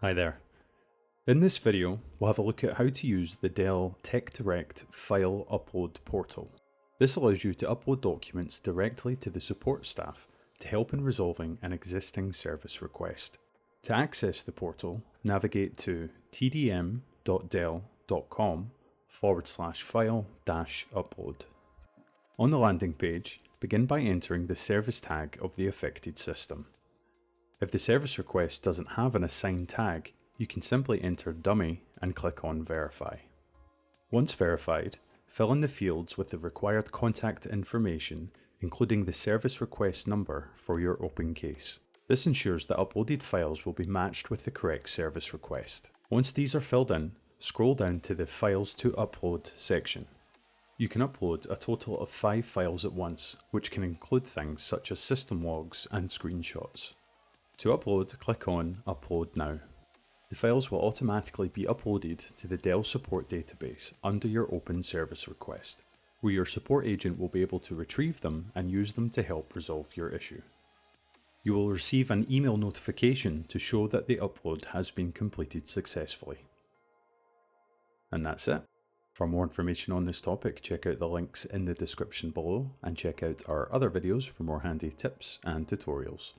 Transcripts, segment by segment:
Hi there. In this video, we'll have a look at how to use the Dell TechDirect file upload portal. This allows you to upload documents directly to the support staff to help in resolving an existing service request. To access the portal, navigate to tdm.dell.com/file-upload. On the landing page, begin by entering the service tag of the affected system. If the service request doesn't have an assigned tag, you can simply enter dummy and click on verify. Once verified, fill in the fields with the required contact information, including the service request number for your open case. This ensures that uploaded files will be matched with the correct service request. Once these are filled in, scroll down to the Files to Upload section. You can upload a total of 5 files at once, which can include things such as system logs and screenshots. To upload, click on Upload Now. The files will automatically be uploaded to the Dell support database under your open service request, where your support agent will be able to retrieve them and use them to help resolve your issue. You will receive an email notification to show that the upload has been completed successfully. And that's it. For more information on this topic, check out the links in the description below and check out our other videos for more handy tips and tutorials.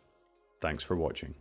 Thanks for watching.